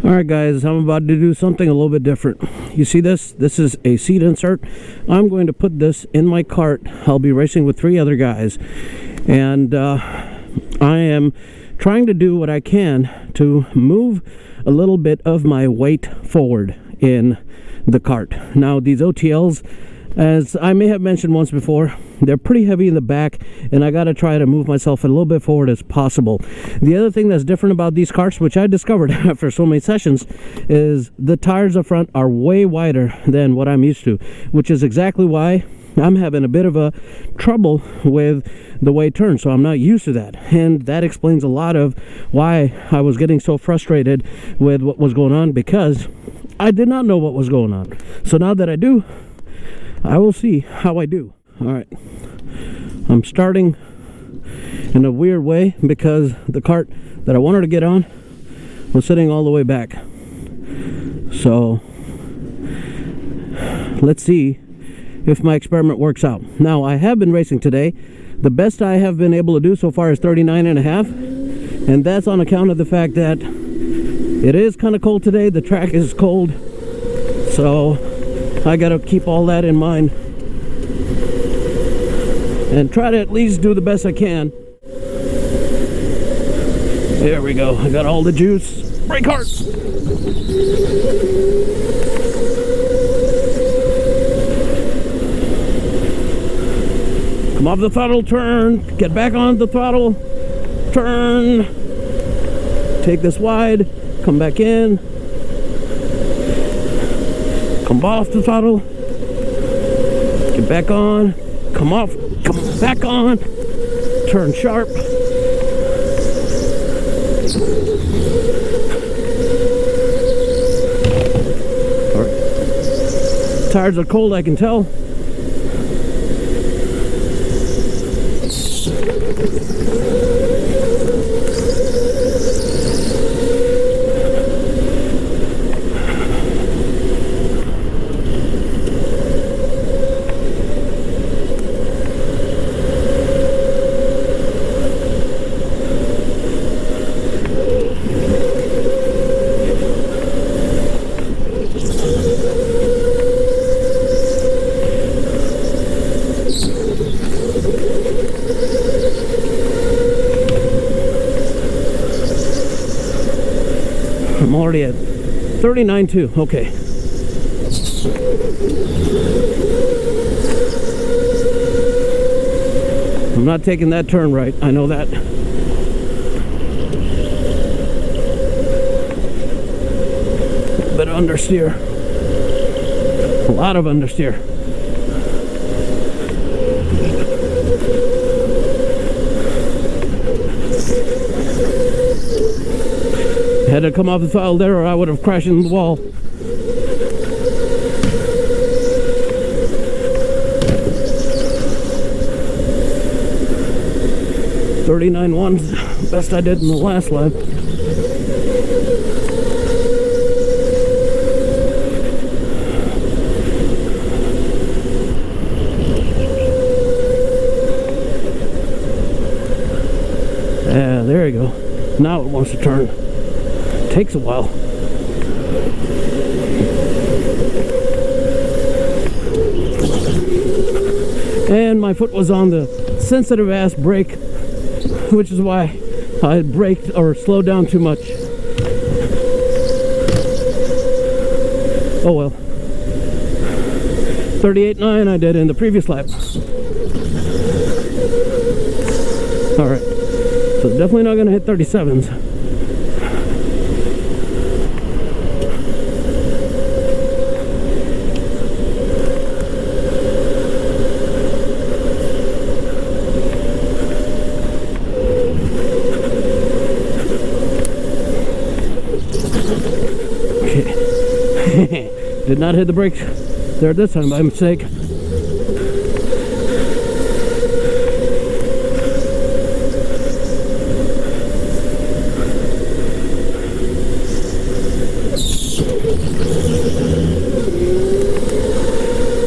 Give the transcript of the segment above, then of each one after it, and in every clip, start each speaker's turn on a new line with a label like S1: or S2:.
S1: Alright guys, I'm about to do something a little bit different. You see this? This is a seat insert. I'm going to put this in my cart. I'll be racing with 3 other guys. And I am trying to do what I can to move a little bit of my weight forward in the cart. Now these OTLs, as I may have mentioned once before, they're pretty heavy in the back, and I got to try to move myself a little bit forward as possible. The other thing that's different about these carts, which I discovered after so many sessions, is the tires up front are way wider than what I'm used to, which is exactly why I'm having a bit of a trouble with the way it turns. So I'm not used to that, and that explains a lot of why I was getting so frustrated with what was going on, because I did not know what was going on. So now that I do, I will see how I do. Alright, I'm starting in a weird way because the cart that I wanted to get on was sitting all the way back. So let's see if my experiment works out. Now, I have been racing today. The best I have been able to do so far is 39.5, and that's on account of the fact that it is kind of cold today. The track is cold, so I got to keep all that in mind and try to at least do the best I can. There we go. I got all the juice. Brake hard. Come off the throttle, turn. Get back on the throttle. Turn. Take this wide. Come back in. Come off the throttle. Get back on. Come off. Come back on. Turn sharp. All right. Tires are cold, I can tell. I'm already at 39.2. Okay. I'm not taking that turn right. I know that. Bit of understeer. A lot of understeer. Had to come off the throttle there, or I would have crashed into the wall. .39.1, best I did in the last lap. Yeah, there you go. Now it wants to turn. Takes a while. And my foot was on the sensitive ass brake, which is why I braked or slowed down too much. Oh well. 38.9 I did in the previous lap. Alright. So definitely not gonna hit 37s. Did not hit the brakes there this time by mistake.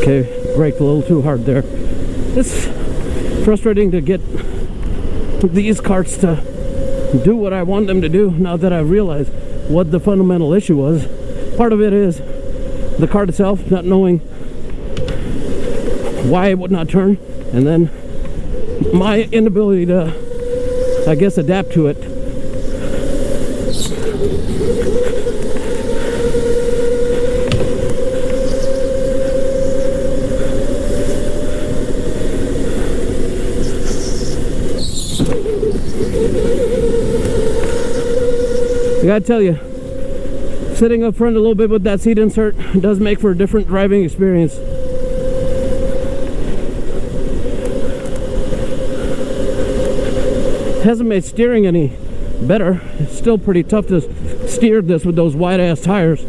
S1: Okay, braked a little too hard there. It's frustrating to get these carts to do what I want them to do now that I realize what the fundamental issue was. Part of it is the cart itself, not knowing why it would not turn, and then my inability to, I guess, adapt to it. I gotta tell you, sitting up front a little bit with that seat insert does make for a different driving experience. Hasn't made steering any better. It's still pretty tough to steer this with those wide ass tires.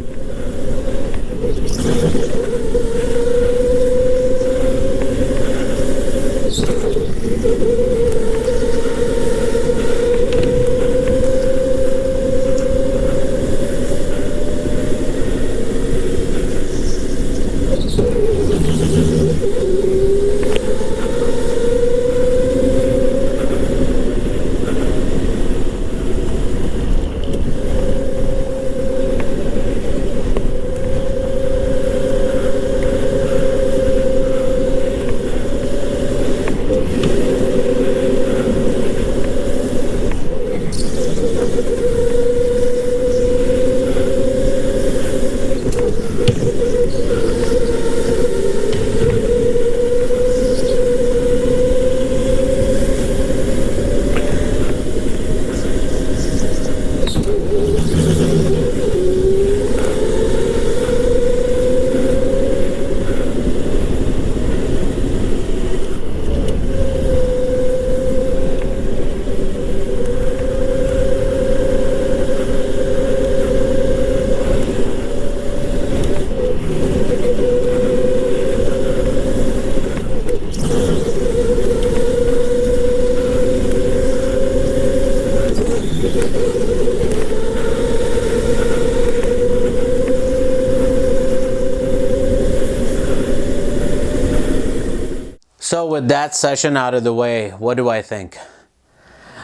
S1: So with that session out of the way, what do I think?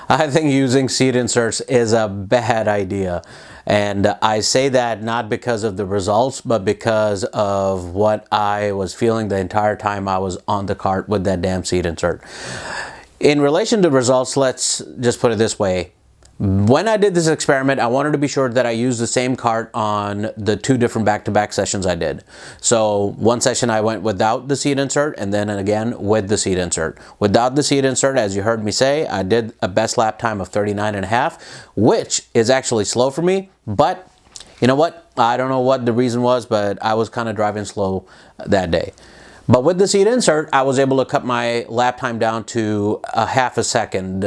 S1: I think using seat inserts is a bad idea. And I say that not because of the results, but because of what I was feeling the entire time I was on the cart with that damn seat insert. In relation to results, let's just put it this way. When I did this experiment, I wanted to be sure that I used the same cart on the 2 different back-to-back sessions I did. So one session I went without the seat insert, and then again with the seat insert. Without the seat insert, as you heard me say, I did a best lap time of 39.5, which is actually slow for me, but you know what? I don't know what the reason was, but I was kind of driving slow that day. But with the seat insert, I was able to cut my lap time down to a half a second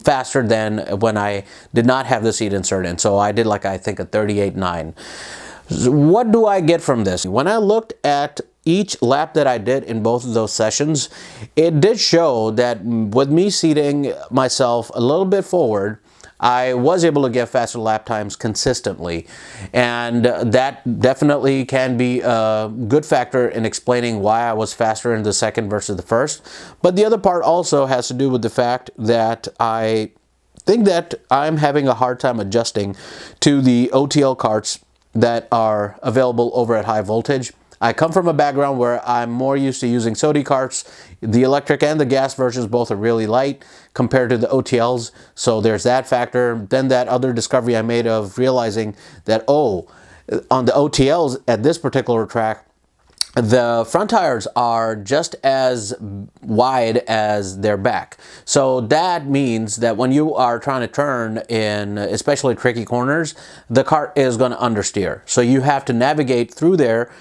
S1: faster than when I did not have the seat insert in. So I did like, I think, a 38.9. What do I get from this? When I looked at each lap that I did in both of those sessions, it did show that with me seating myself a little bit forward, I was able to get faster lap times consistently, and that definitely can be a good factor in explaining why I was faster in the second versus the first. But the other part also has to do with the fact that I think that I'm having a hard time adjusting to the OTL carts that are available over at high voltage. I come from a background where I'm more used to using SODI carts. The electric and the gas versions both are really light compared to the OTLs, so there's that factor. Then that other discovery I made of realizing that, oh, on the OTLs at this particular track, the front tires are just as wide as their back. So that means that when you are trying to turn in especially tricky corners, the cart is going to understeer. So you have to navigate through there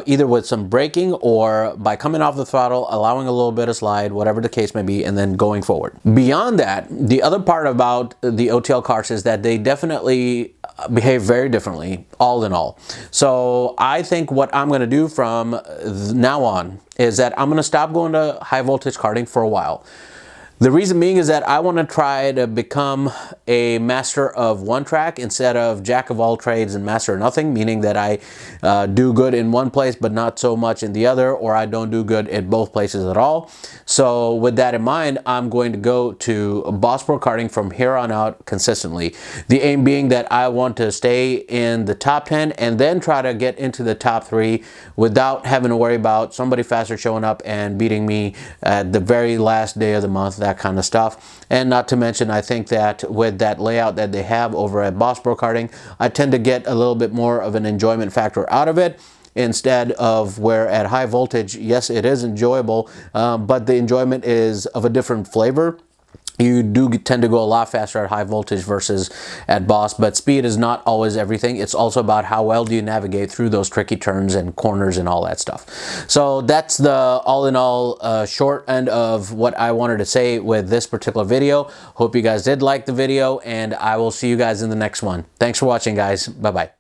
S1: either with some braking or by coming off the throttle, allowing a little bit of slide, whatever the case may be, and then going forward. Beyond that, the other part about the OTL carts is that they definitely behave very differently, all in all. So I think what I'm going to do from now on is that I'm going to stop going to high voltage karting for a while.
S2: The reason being is that I want to try to become a master of one track instead of jack of all trades and master of nothing, meaning that I do good in one place but not so much in the other, or I don't do good in both places at all. So with that in mind, I'm going to go to Boss Pro Karting from here on out consistently. The aim being that I want to stay in the top 10 and then try to get into the top 3 without having to worry about somebody faster showing up and beating me at the very last day of the month, that kind of stuff. And not to mention, I think that with that layout that they have over at Boss Pro Karting, I tend to get a little bit more of an enjoyment factor out of it, instead of where at high voltage, yes, it is enjoyable, but the enjoyment is of a different flavor. You do tend to go a lot faster at high voltage versus at Boss, but speed is not always everything. It's also about how well do you navigate through those tricky turns and corners and all that stuff. So that's the all in all short end of what I wanted to say with this particular video. Hope you guys did like the video, and I will see you guys in the next one. Thanks for watching, guys. Bye-bye.